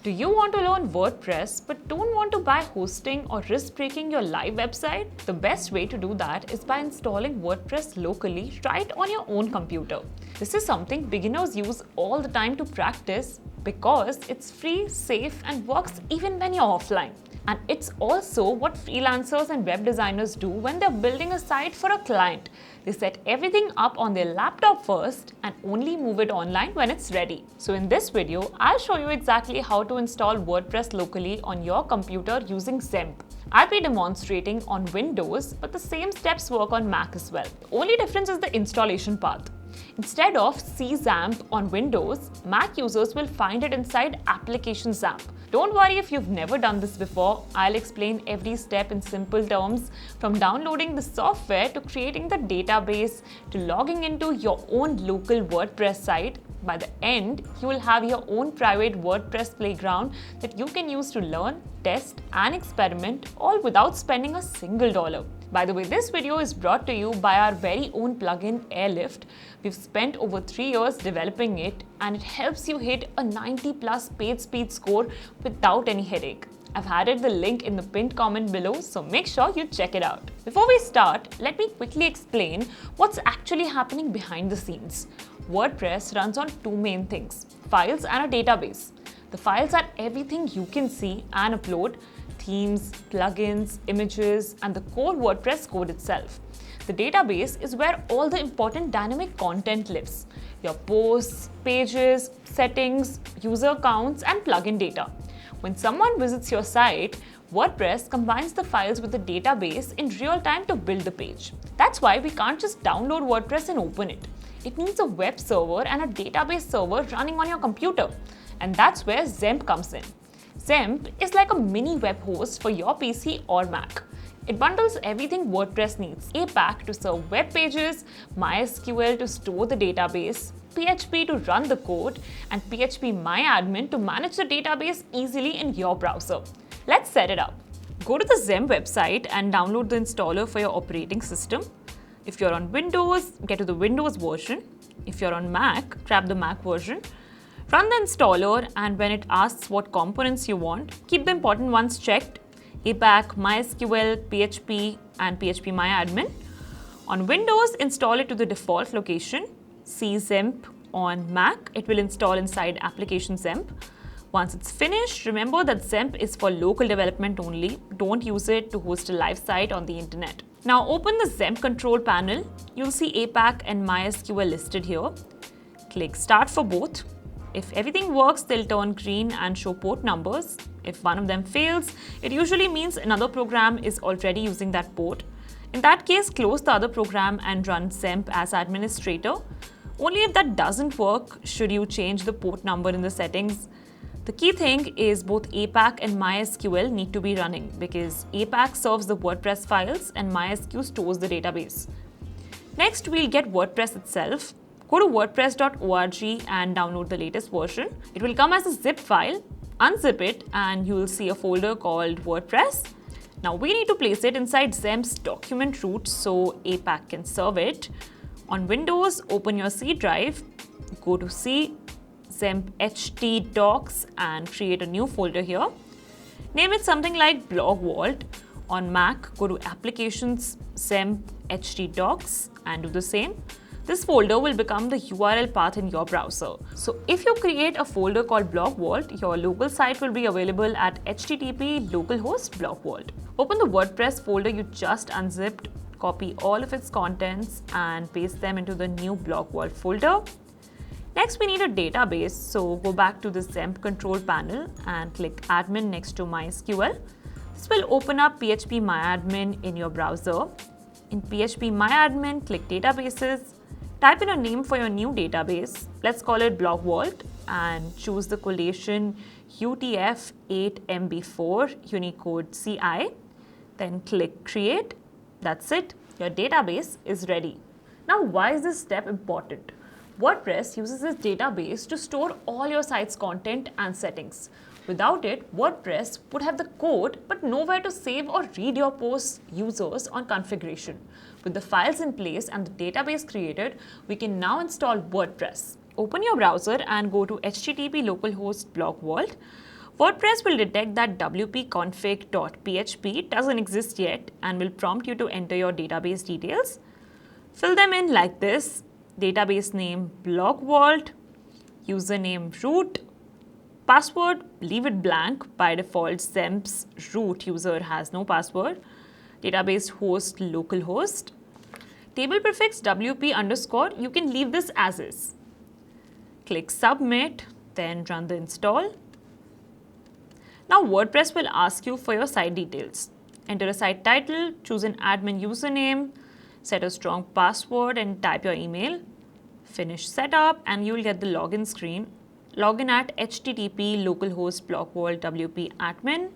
Do you want to learn WordPress but don't want to buy hosting or risk breaking your live website? The best way to do that is by installing WordPress locally right on your own computer. This is something beginners use all the time to practice because it's free, safe, and works even when you're offline. And it's also what freelancers and web designers do when they're building a site for a client. They set everything up on their laptop first and only move it online when it's ready. So in this video, I'll show you exactly how to install WordPress locally on your computer using Xampp. I'll be demonstrating on Windows, but the same steps work on Mac as well. The only difference is the installation path. Instead of Xampp on Windows, Mac users will find it inside Application Xampp. Don't worry if you've never done this before, I'll explain every step in simple terms, from downloading the software to creating the database to logging into your own local WordPress site. By the end, you will have your own private WordPress playground that you can use to learn, test, and experiment, all without spending a single dollar. By the way, this video is brought to you by our very own plugin Airlift. We've spent over 3 years developing it, and it helps you hit a 90+ page speed score without any headache. I've added the link in the pinned comment below, so make sure you check it out. Before we start, let me quickly explain what's actually happening behind the scenes. WordPress runs on two main things: files and a database. The files are everything you can see and upload: themes, plugins, images, and the core WordPress code itself. The database is where all the important dynamic content lives: your posts, pages, settings, user accounts, and plugin data. When someone visits your site, WordPress combines the files with the database in real time to build the page. That's why we can't just download WordPress and open it. It needs a web server and a database server running on your computer. And that's where Xampp comes in. Xampp is like a mini web host for your PC or Mac. It bundles everything WordPress needs: Apache to serve web pages, MySQL to store the database, PHP to run the code, and phpMyAdmin to manage the database easily in your browser. Let's set it up. Go to the Xampp website and download the installer for your operating system. If you're on Windows, get to the Windows version. If you're on Mac, grab the Mac version. Run the installer, and when it asks what components you want, keep the important ones checked: Apache, MySQL, PHP, and phpMyAdmin. On Windows, install it to the default location. See Xampp on Mac, it will install inside Application Xampp. Once it's finished, remember that Xampp is for local development only. Don't use it to host a live site on the internet. Now open the Xampp control panel. You'll see Apache and MySQL listed here. Click Start for both. If everything works, they'll turn green and show port numbers. If one of them fails, it usually means another program is already using that port. In that case, close the other program and run Xampp as administrator. Only if that doesn't work should you change the port number in the settings. The key thing is both Apache and MySQL need to be running, because Apache serves the WordPress files and MySQL stores the database. Next, we'll get WordPress itself. Go to wordpress.org and download the latest version. It will come as a zip file. Unzip it and you will see a folder called WordPress. Now we need to place it inside Xampp's document root so Apache can serve it. On Windows, open your C drive, go to C, Xampp HT docs, and create a new folder here. Name it something like Blog Vault. On Mac, go to Applications, Xampp HT docs, and do the same. This folder will become the URL path in your browser. So if you create a folder called Blog Vault, your local site will be available at http localhost blog vault. Open the WordPress folder you just unzipped, copy all of its contents, and paste them into the new Blog Vault folder. Next, we need a database, so go back to the Xampp control panel and click Admin next to MySQL. This will open up phpMyAdmin in your browser. In phpMyAdmin, click Databases. Type in a name for your new database. Let's call it Blog Vault, and choose the collation UTF-8MB4 Unicode CI. Then click Create. That's it. Your database is ready. Now, why is this step important? WordPress uses this database to store all your site's content and settings. Without it, WordPress would have the code but nowhere to save or read your posts, users, or configuration. With the files in place and the database created, we can now install WordPress. Open your browser and go to http localhost blog vault. WordPress will detect that wp-config.php doesn't exist yet and will prompt you to enter your database details. Fill them in like this: database name blog vault, username root, password leave it blank. By default, Xampp's root user has no password. Database host localhost. Table prefix wp underscore, you can leave this as is. Click submit, then run the install. Now WordPress will ask you for your site details. Enter a site title, choose an admin username, set a strong password and type your email. Finish setup and you will get the login screen. Login at http localhost blog vault wp-admin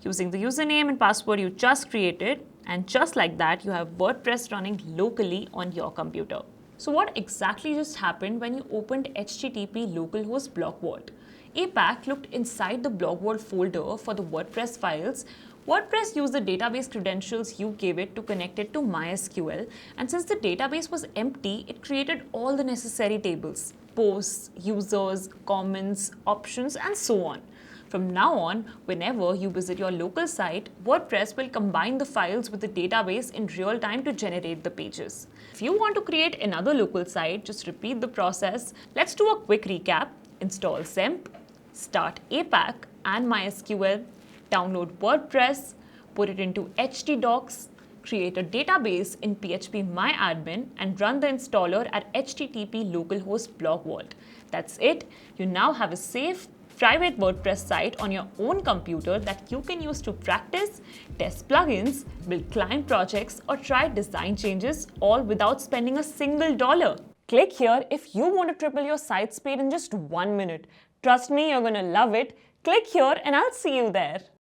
using the username and password you just created, and just like that you have WordPress running locally on your computer. So what exactly just happened when you opened http localhost blog vault? Apache looked inside the blog vault folder for the WordPress files. WordPress used the database credentials you gave it to connect it to MySQL, and since the database was empty, it created all the necessary tables: posts, users, comments, options, and so on. From now on, whenever you visit your local site, WordPress will combine the files with the database in real time to generate the pages. If you want to create another local site, just repeat the process. Let's do a quick recap. Install Xampp, start Apache and MySQL, download WordPress, put it into htdocs, create a database in phpMyAdmin, and run the installer at http localhost blog vault. That's it. You now have a safe, private WordPress site on your own computer that you can use to practice, test plugins, build client projects, or try design changes, all without spending a single dollar. Click here if you want to triple your site speed in just 1 minute. Trust me, you're going to love it. Click here and I'll see you there.